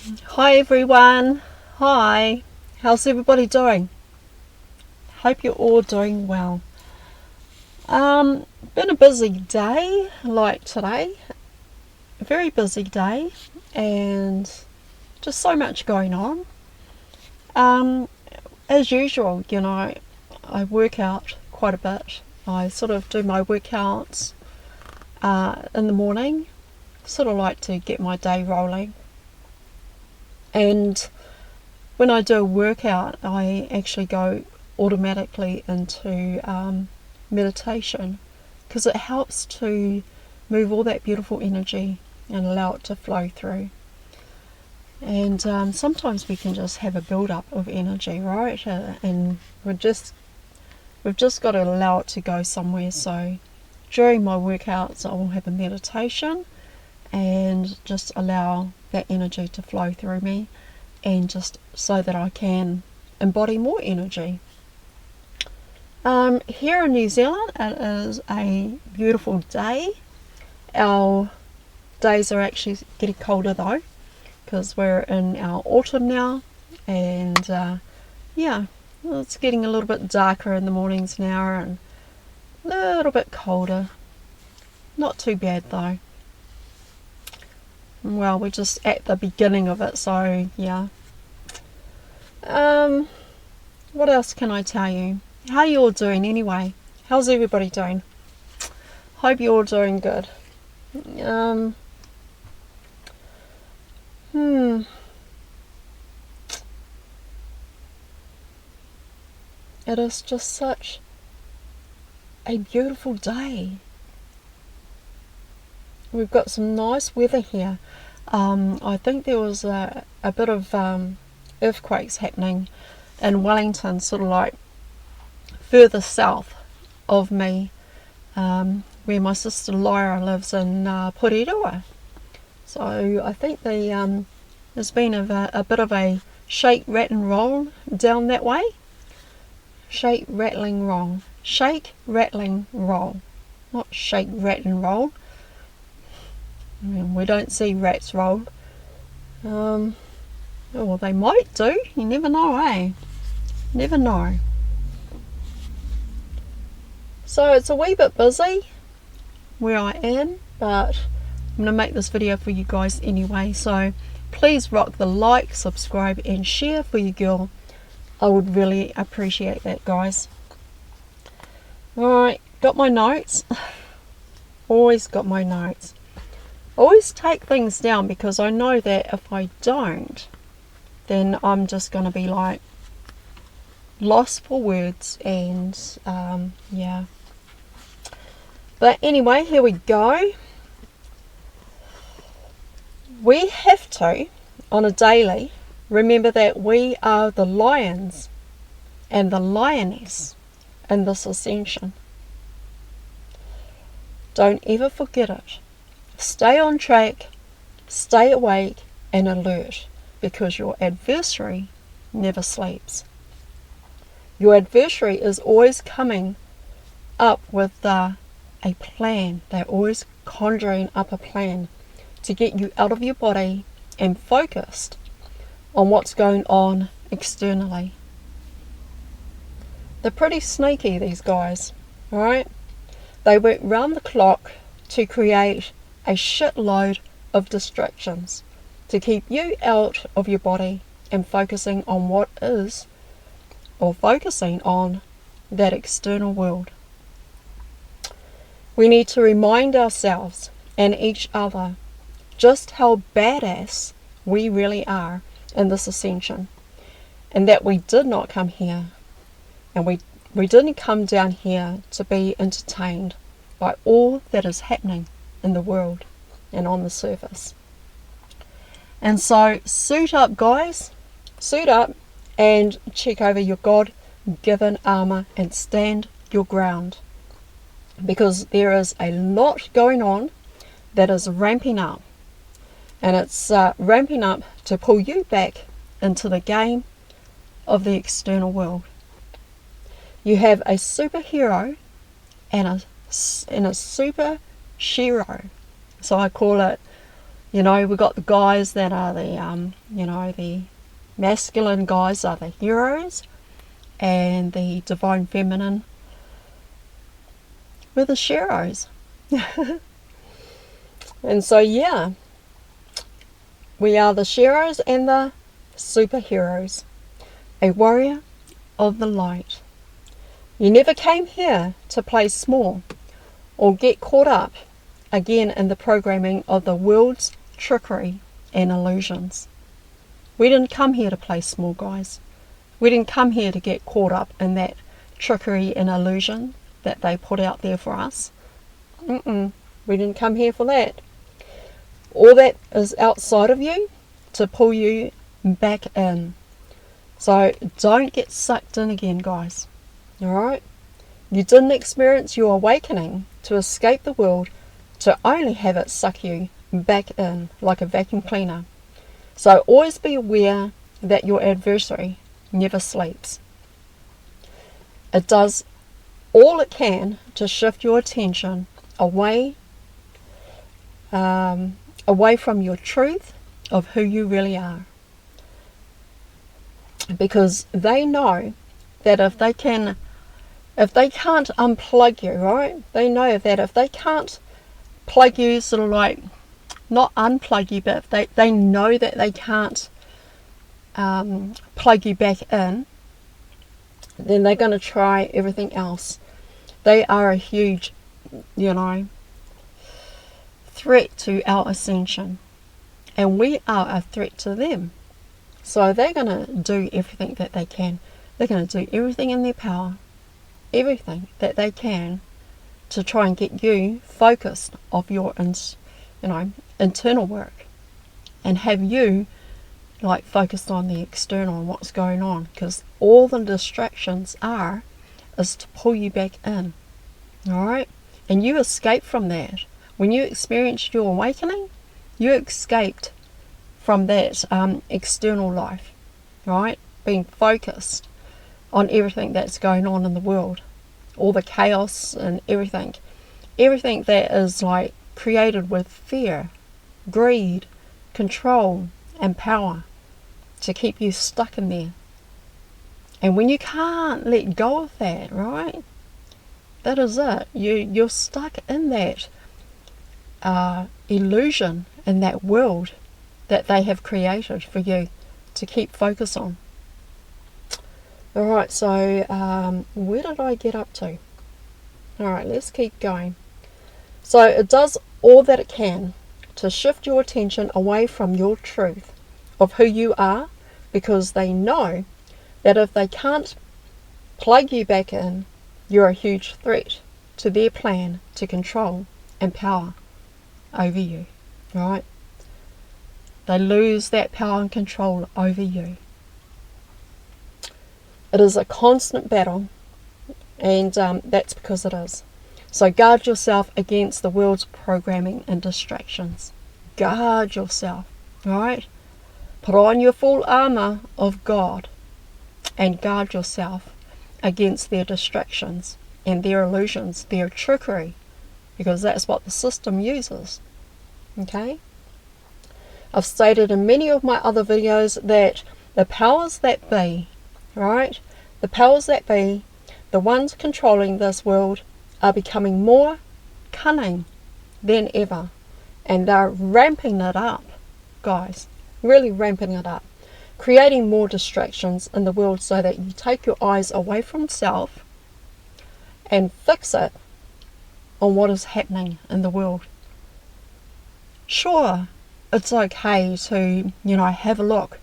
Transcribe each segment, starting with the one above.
Hi everyone. Hi. How's everybody doing? Hope you're all doing well. Been a busy day like today. A very busy day and just so much going on. As usual, I work out quite a bit. I sort of do my workouts in the morning. Sort of like to get my day rolling. And when I do a workout, I actually go automatically into meditation because it helps to move all that beautiful energy and allow it to flow through. And sometimes we can just have a build-up of energy, right? And we've just got to allow it to go somewhere. So during my workouts, I will have a meditation and just allow that energy to flow through me, and just so that I can embody more energy. Here in New Zealand, it is a beautiful day. Our days are actually getting colder though, because we're in our autumn now, and it's getting a little bit darker in the mornings now and a little bit colder. Not too bad though. Well, we're just at the beginning of it, so yeah. What else can I tell you? How are you all doing anyway? How's everybody doing? Hope you're all doing good. It is just such a beautiful day. We've got some nice weather here. I think there was a bit of earthquakes happening in Wellington, sort of like further south of me, where my sister Lyra lives in Porirua. So I think there's been a bit of a shake, rattle, roll down that way. Shake, rattling, roll. Shake, rattling, roll. Not shake, rattle, roll. We don't see rats rolled. Well, they might do. You never know, eh? Never know. So it's a wee bit busy where I am, but I'm going to make this video for you guys anyway. So please rock the like, subscribe and share for your girl. I would really appreciate that, guys. Alright, got my notes. Always got my notes. Always take things down, because I know that if I don't, then I'm just going to be like lost for words, and yeah. But anyway, here we go. We have to, on a daily, remember that we are the lions and the lioness in this ascension. Don't ever forget it. Stay on track, stay awake and alert, because your adversary never sleeps. Your adversary is always coming up with a plan. They're always conjuring up a plan to get you out of your body and focused on what's going on externally. They're pretty sneaky, these guys, alright? They work round the clock to create a shitload of distractions to keep you out of your body and focusing on what is, or focusing on that external world. We need to remind ourselves and each other just how badass we really are in this ascension, and that we did not come here, and we didn't come down here to be entertained by all that is happening in the world and on the surface. And so suit up, guys, suit up and check over your God-given armor and stand your ground, because there is a lot going on that is ramping up, and it's ramping up to pull you back into the game of the external world. You have a superhero and a super shero. So I call it, You know, we've got the guys that are the, the masculine guys are the heroes, and the divine feminine, we're the sheroes. And so, yeah, we are the sheroes and the superheroes, a warrior of the light. You never came here to play small or get caught up again in the programming of the world's trickery and illusions. We didn't come here to play small, guys. We didn't come here to get caught up in that trickery and illusion that they put out there for us. We didn't come here for that. All that is outside of you to pull you back in. So don't get sucked in again, guys. Alright? You didn't experience your awakening to escape the world to only have it suck you back in like a vacuum cleaner. So always be aware that your adversary never sleeps. It does all it can to shift your attention away from your truth of who you really are. Because they know that if they can't unplug you, right? They know that if they can't plug you, sort of like, not unplug you, but if they know that they can't plug you back in, then they're going to try everything else. They are a huge, threat to our ascension. And we are a threat to them. So they're going to do everything that they can. They're going to do everything in their power, everything that they can, to try and get you focused of your internal work, and have you focused on the external and what's going on, because all the distractions is to pull you back in. Alright? And you escape from that. When you experienced your awakening, you escaped from that external life, right? Being focused on everything that's going on in the world, all the chaos and everything that is created with fear, greed, control and power to keep you stuck in there. And when you can't let go of that, right, that is it. You're stuck in that illusion, in that world that they have created for you to keep focus on. Alright, so where did I get up to? Alright, let's keep going. So it does all that it can to shift your attention away from your truth of who you are, because they know that if they can't plug you back in, you're a huge threat to their plan to control and power over you, right? They lose that power and control over you. It is a constant battle, and that's because it is. So guard yourself against the world's programming and distractions. Guard yourself, right? Put on your full armor of God and guard yourself against their distractions and their illusions, their trickery, because that's what the system uses. Okay? I've stated in many of my other videos that the powers that be, right? The powers that be, the ones controlling this world, are becoming more cunning than ever. And they're ramping it up, guys. Really ramping it up. Creating more distractions in the world so that you take your eyes away from self and fix it on what is happening in the world. Sure, it's okay to, have a look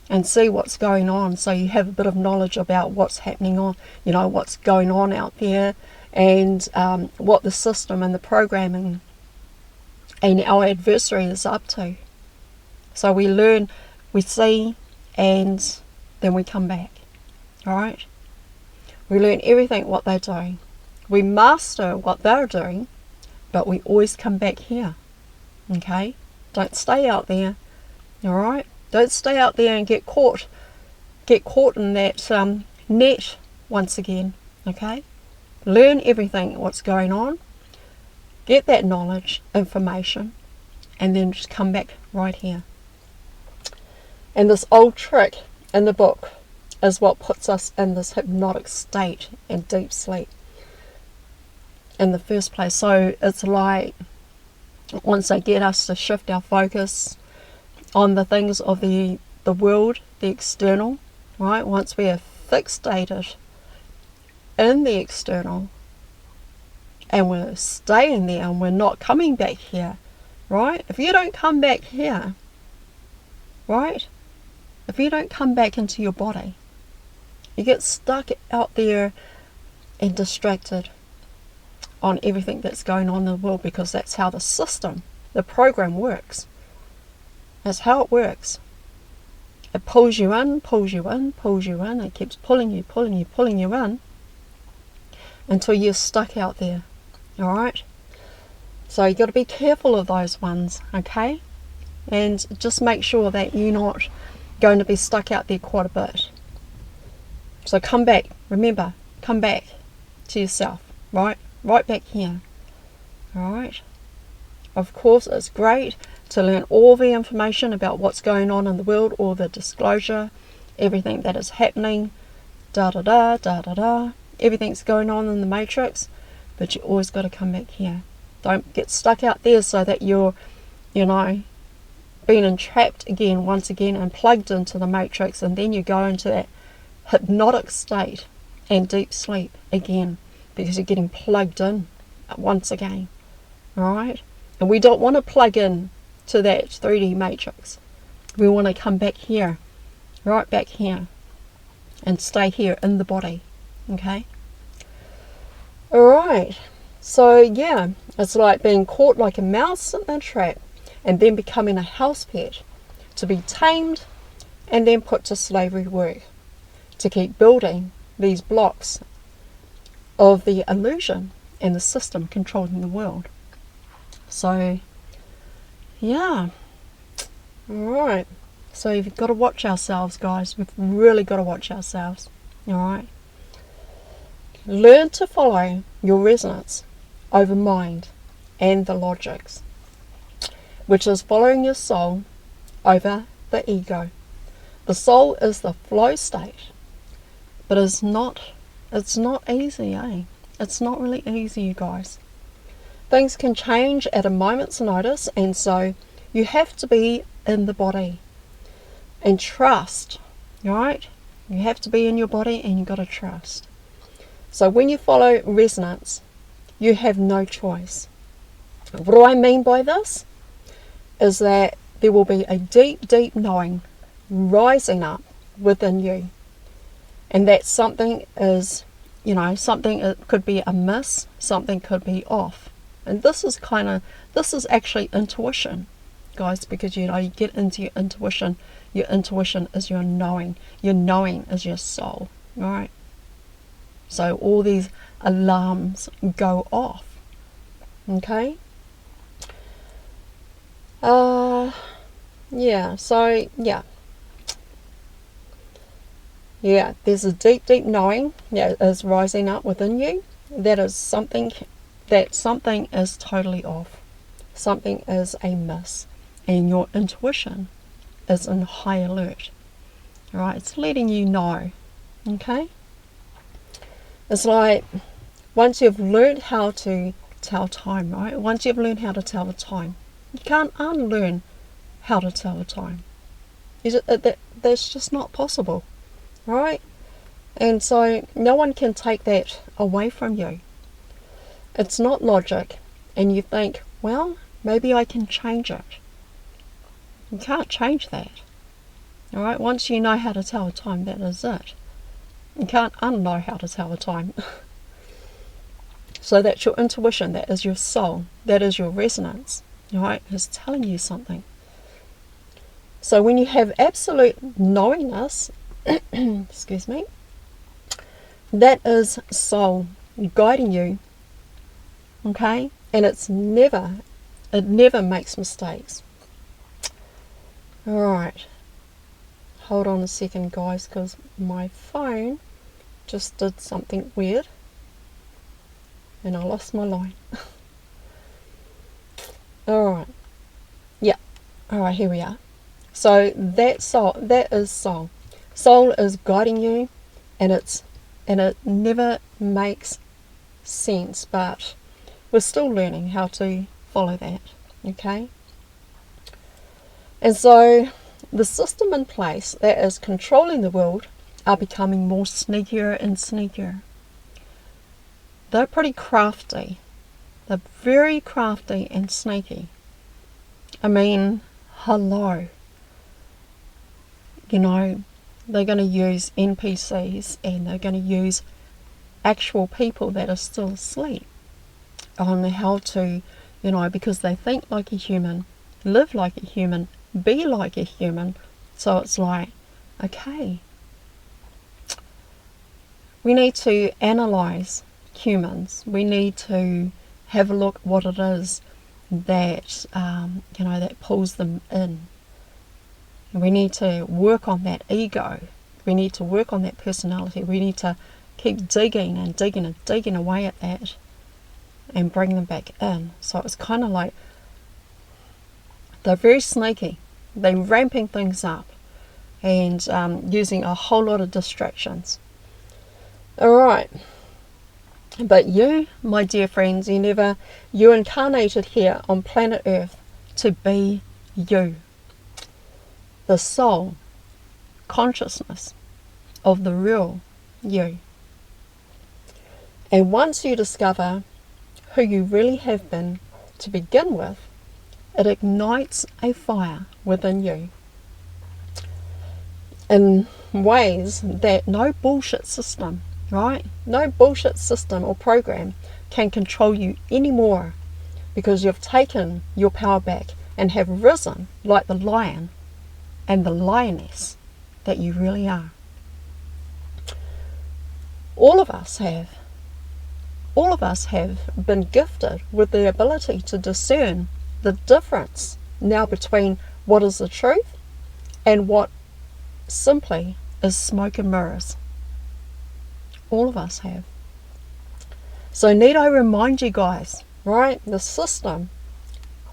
and see what's going on, so you have a bit of knowledge about what's happening on, what's going on out there, and what the system and the programming and our adversary is up to. So we learn, we see, and then we come back. Alright? We learn everything what they're doing. We master what they're doing, but we always come back here. Okay? Don't stay out there. Alright? Don't stay out there and get caught in that net once again. Okay? Learn everything what's going on. Get that knowledge, information, and then just come back right here. And this old trick in the book is what puts us in this hypnotic state and deep sleep in the first place. So it's like, once they get us to shift our focus on the things of the world, the external, right? Once we are fixated in the external and we're staying there and we're not coming back here, right? If you don't come back here, right? If you don't come back into your body, you get stuck out there and distracted on everything that's going on in the world, because that's how the system, the program works. That's how it works. It pulls you in, pulls you in, pulls you in. It keeps pulling you, pulling you, pulling you in until you're stuck out there. Alright? So you've got to be careful of those ones, okay? And just make sure that you're not going to be stuck out there quite a bit. So come back. Remember, come back to yourself, right? Right back here. Alright? Of course, it's great to learn all the information about what's going on in the world, all the disclosure, everything that is happening, everything's going on in the matrix, but you always got to come back here. Don't get stuck out there so that you're, being entrapped again, once again, and plugged into the matrix, and then you go into that hypnotic state and deep sleep again, because you're getting plugged in once again. Alright? And we don't want to plug in to that 3D matrix. We want to come back here, right back here, and stay here in the body. Okay? Alright. So yeah, it's like being caught like a mouse in a trap, and then becoming a house pet, to be tamed and then put to slavery work, to keep building these blocks of the illusion and the system controlling the world. So yeah, alright, so you've got to watch ourselves, guys. We've really got to watch ourselves. Alright, learn to follow your resonance over mind and the logics, which is following your soul over the ego. The soul is the flow state, but it's not easy, eh? It's not really easy, you guys. Things can change at a moment's notice, and so you have to be in the body and trust, right? You have to be in your body, and you've got to trust. So when you follow resonance, you have no choice. What do I mean by this? Is that there will be a deep, deep knowing rising up within you. And that something is, something, it could be amiss, something could be off. And this is actually intuition, guys, because you get into your intuition. Your intuition is your knowing. Your knowing is your soul, right? So all these alarms go off. Okay? Yeah, there's a deep, deep knowing that is rising up within you. That something is totally off. Something is amiss. And your intuition is in high alert. Alright, it's letting you know. Okay? It's like, once you've learned how to tell time, right? Once you've learned how to tell the time, you can't unlearn how to tell the time. That's just not possible. Right? And so no one can take that away from you. It's not logic, and you think, well, maybe I can change it. You can't change that. Alright, once you know how to tell the time, that is it. You can't unknow how to tell the time. So that's your intuition, that is your soul, that is your resonance, alright, is telling you something. So when you have absolute knowingness, excuse me, that is soul guiding you, okay, and it never makes mistakes. Alright, hold on a second, guys, because my phone just did something weird and I lost my line. Alright, Alright, here we are. So that is soul. Soul is guiding you, and it never makes sense, but we're still learning how to follow that. Okay? And so the system in place that is controlling the world are becoming more sneakier and sneakier. They're pretty crafty. They're very crafty and sneaky. I mean, hello. You know, they're going to use NPCs, and they're going to use actual people that are still asleep on how to, you know, because they think like a human, live like a human, be like a human. So it's like, okay, we need to analyze humans. We need to have a look at what it is that, you know, that pulls them in. We need to work on that ego. We need to work on that personality. We need to keep digging and digging and digging away at that and bring them back in. So it's kind of like they're very sneaky. They're ramping things up and using a whole lot of distractions. Alright. But you, my dear friends, you incarnated here on planet Earth to be you. The soul, consciousness of the real you. And once you discover who you really have been to begin with, it ignites a fire within you in ways that no bullshit system, right? No bullshit system or program can control you anymore, because you've taken your power back and have risen like the lion and the lioness that you really are. All of us have been gifted with the ability to discern the difference now between what is the truth and what simply is smoke and mirrors. All of us have. So need I remind you guys, right? The system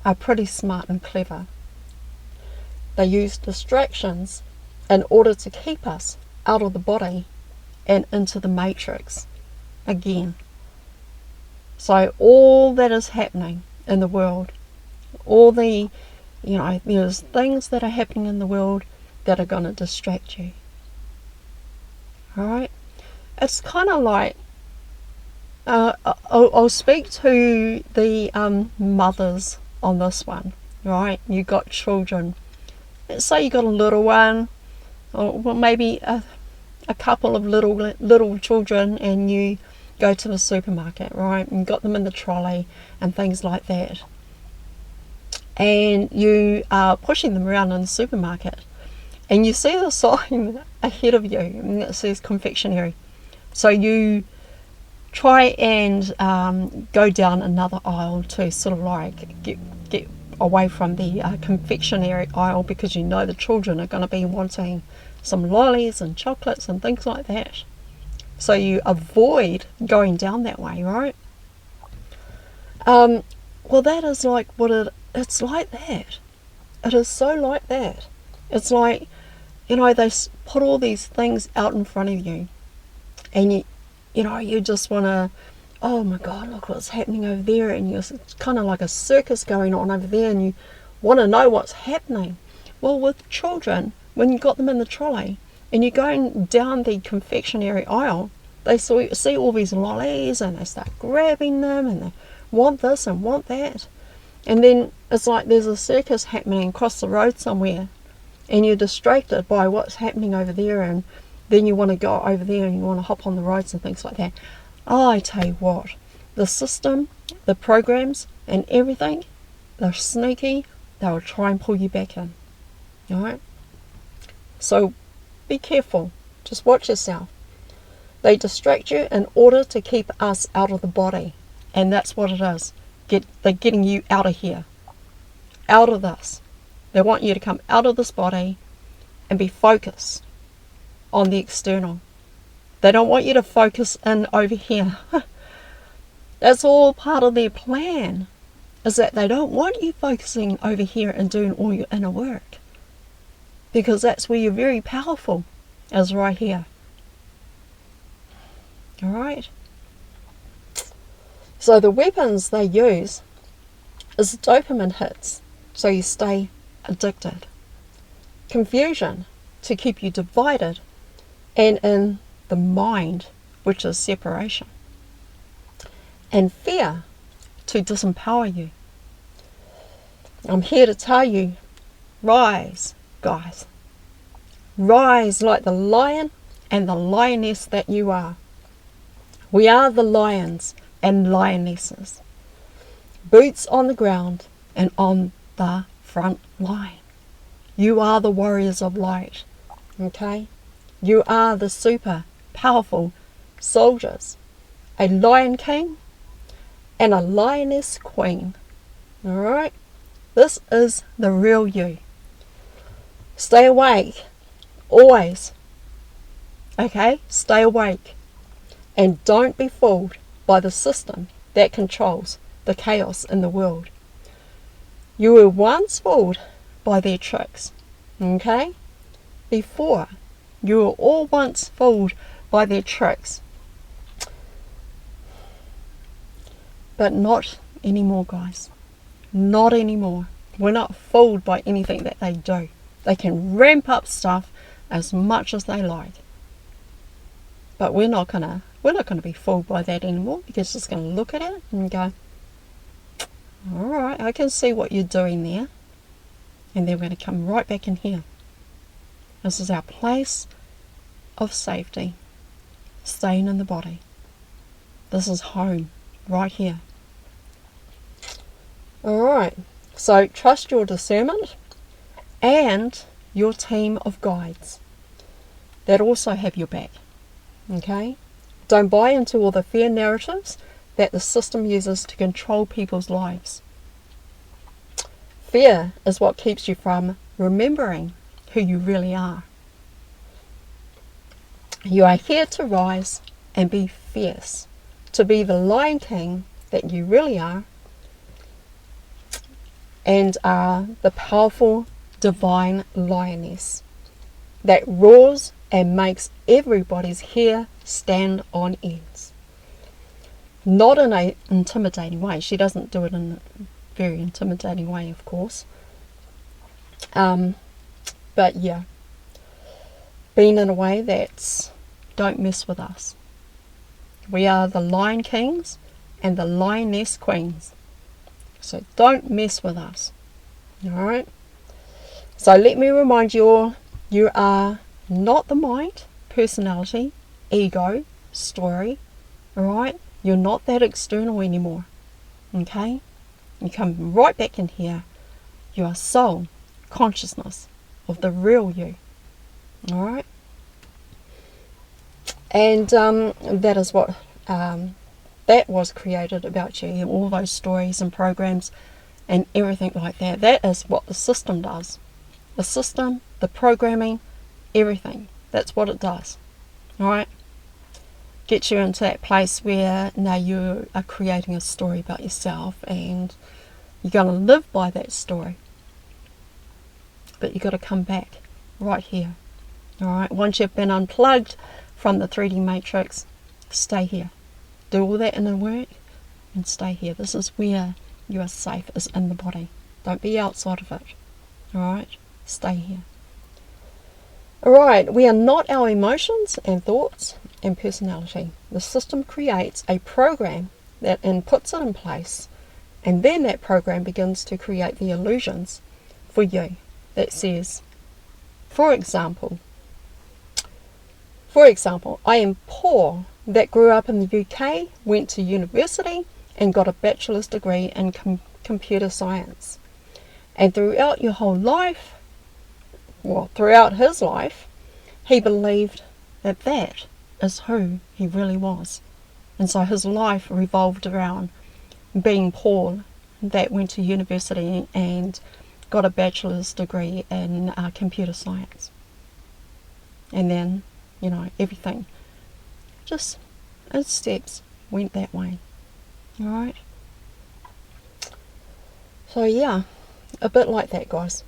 are pretty smart and clever. They use distractions in order to keep us out of the body and into the matrix again. So all that is happening in the world, all the, you know, there's things that are happening in the world that are going to distract you. Alright? It's kind of like, I'll speak to the mothers on this one, right? You got children. Let's say you got a little one, or maybe a couple of little children, and you go to the supermarket, right? And got them in the trolley and things like that. And you are pushing them around in the supermarket, and you see the sign ahead of you, and it says confectionery. So you try and go down another aisle to sort of like get away from the confectionery aisle, because you know the children are going to be wanting some lollies and chocolates and things like that. So you avoid going down that way, right? Well, that is like what it's like that. It is so like that. It's like, you know, they put all these things out in front of you, and you know, you just want to, oh my God, look what's happening over there, and it's kind of like a circus going on over there, and you want to know what's happening. Well, with children, when you got them in the trolley and you're going down the confectionery aisle, they see all these lollies, and they start grabbing them, and they want this and want that, and then it's like there's a circus happening across the road somewhere, and you're distracted by what's happening over there, and then you want to go over there and you want to hop on the roads and things like that. I tell you what, the system, the programs and everything, they're sneaky. They'll try and pull you back in. Alright? So be careful. Just watch yourself. They distract you in order to keep us out of the body. And that's what it is. They're getting you out of here. Out of this. They want you to come out of this body and be focused on the external. They don't want you to focus in over here. That's all part of their plan. is that they don't want you focusing over here and doing all your inner work, because that's where you're very powerful, is right here. Alright? So the weapons they use is dopamine hits, so you stay addicted. Confusion, to keep you divided, and in the mind, which is separation. And fear, to disempower you. I'm here to tell you, rise, guys. Rise like the lion and the lioness that you are. We are the lions and lionesses. Boots on the ground and on the front line. You are the warriors of light. Okay? You are the super powerful soldiers. A lion king and a lioness queen. Alright? This is the real you. Stay awake. Always. Okay? Stay awake. And don't be fooled by the system that controls the chaos in the world. You were once fooled by their tricks. Okay? Before, you were all once fooled by their tricks. But not anymore, guys. Not anymore. We're not fooled by anything that they do. They can ramp up stuff as much as they like. But we're not gonna be fooled by that anymore, because we're just gonna look at it and go, alright, I can see what you're doing there. And then we're gonna come right back in here. This is our place of safety. Staying in the body. This is home, right here. Alright, so trust your discernment and your team of guides that also have your back. Okay? Don't buy into all the fear narratives that the system uses to control people's lives. Fear is what keeps you from remembering who you really are. You are here to rise and be fierce, to be the lion king that you really are, and are the powerful divine lioness that roars and makes everybody's hair stand on ends. Not in an intimidating way. She doesn't do it in a very intimidating way, of course. But yeah, being in a way that's, don't mess with us. We are the lion kings and the lioness queens. So don't mess with us. Alright? So let me remind you all, you are not the mind, personality, ego, story. Alright? You're not that external anymore. Okay? You come right back in here. You are soul, consciousness of the real you. Alright? And that is what that was created about you. All those stories and programs and everything like that. That is what the system does. The system, the programming, everything. That's what it does. Alright? Get you into that place where now you are creating a story about yourself and you're going to live by that story. But you've got to come back right here. Alright? Once you've been unplugged from the 3D matrix, stay here. Do all that inner work and stay here. This is where you are safe, is in the body. Don't be outside of it. Alright? Stay here. Alright, we are not our emotions and thoughts and personality. The system creates a program that puts it in place, and then that program begins to create the illusions for you that says, for example, I am Paul that grew up in the UK, went to university and got a bachelor's degree in computer science. And throughout your whole life, throughout his life, he believed that that is who he really was. And so his life revolved around being Paul that went to university and got a bachelor's degree in computer science. And then, everything just in steps went that way. Alright? So yeah, a bit like that, guys.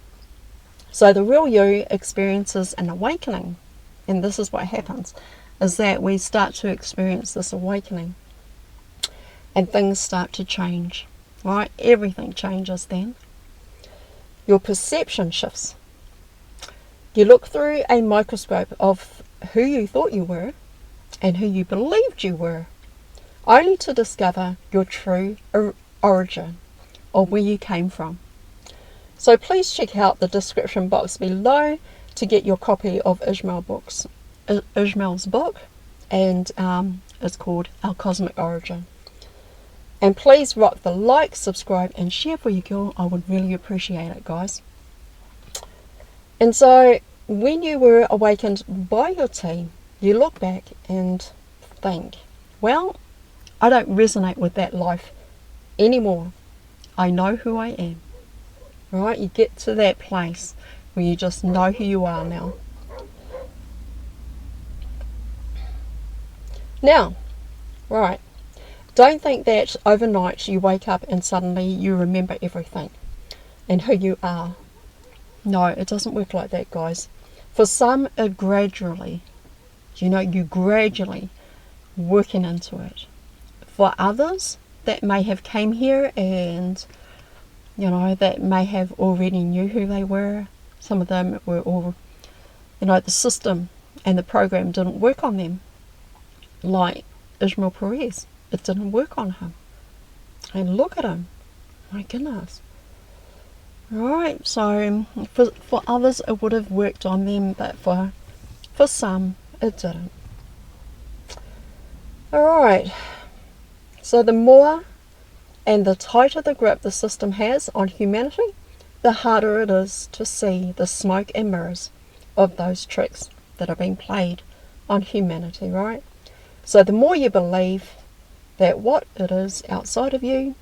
So the real you experiences an awakening, and this is what happens, is that we start to experience this awakening and things start to change, right? Everything changes then. Your perception shifts. You look through a microscope of who you thought you were and who you believed you were, only to discover your true origin, or where you came from. So please check out the description box below to get your copy of Ismael's book, and it's called Our Cosmic Origin. And please rock the like, subscribe, and share for your girl. I would really appreciate it, guys. And so, when you were awakened by your team, you look back and think, well, I don't resonate with that life anymore. I know who I am. Right? You get to that place where you just know who you are now. Now, right, don't think that overnight you wake up and suddenly you remember everything and who you are. No, it doesn't work like that, guys. For some, it gradually, you gradually working into it. For others, that may have came here and, that may have already knew who they were. Some of them were all, the system and the program didn't work on them. Like Ismael Perez, it didn't work on him. And look at him. My goodness. Right, so for others it would have worked on them, but for some it didn't. Alright, so the more and the tighter the grip the system has on humanity, the harder it is to see the smoke and mirrors of those tricks that are being played on humanity, right? So the more you believe that what it is outside of you,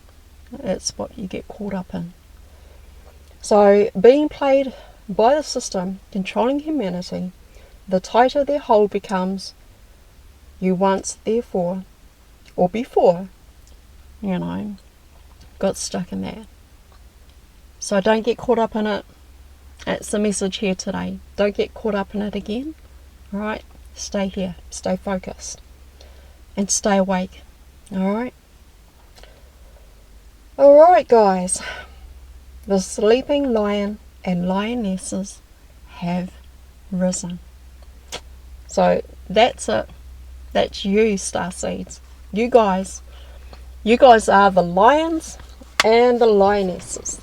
it's what you get caught up in. So being played by the system controlling humanity, the tighter their hold becomes, you once therefore, or before, got stuck in that. So don't get caught up in it. That's the message here today. Don't get caught up in it again. Alright? Stay here. Stay focused. And stay awake. Alright? Alright, guys. The sleeping lion and lionesses have risen. So that's it. That's you, starseeds. You guys are the lions and the lionesses.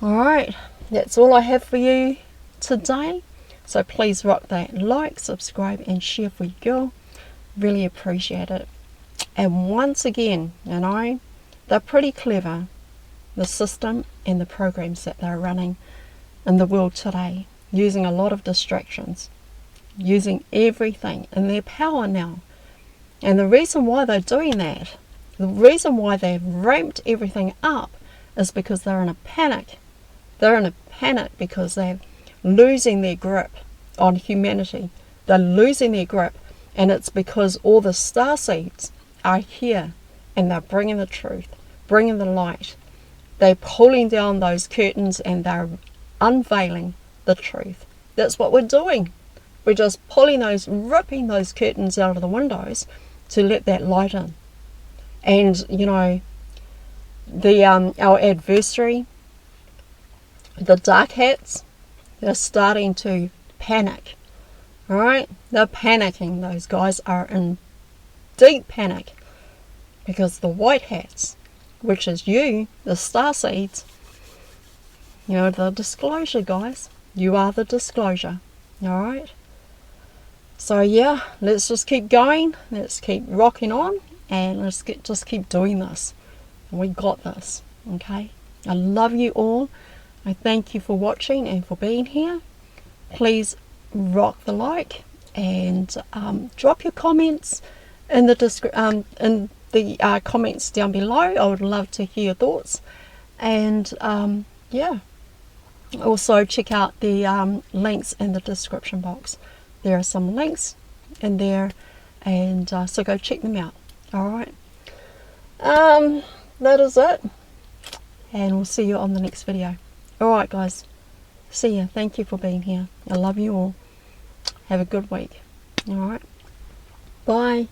Alright, that's all I have for you today. So please rock that like, subscribe, and share for your girl. Really appreciate it. And once again, they're pretty clever, the system and the programs that they're running in the world today, using a lot of distractions, using everything in their power now. And the reason why they're doing that, the reason why they've ramped everything up, is because they're in a panic. They're in a panic because they're losing their grip on humanity. They're losing their grip, and it's because all the starseeds are here and they're bringing the truth, bringing the light. They're pulling down those curtains and they're unveiling the truth. That's what we're doing. We're just ripping those curtains out of the windows to let that light in. And our adversary, the dark hats, they're starting to panic. Alright? They're panicking. Those guys are in deep panic because the white hats, which is you, the starseeds, the disclosure, guys. You are the disclosure. Alright? So yeah, let's just keep going. Let's keep rocking on, and let's just keep doing this. We got this. Okay? I love you all. I thank you for watching and for being here. Please rock the like and drop your comments in the comments down below. I would love to hear your thoughts. And yeah, also check out the links in the description box. There are some links in there, and so go check them out. Alright, that is it. and we'll see you on the next video. Alright guys, see ya. Thank you for being here. I love you all. Have a good week. Alright, bye.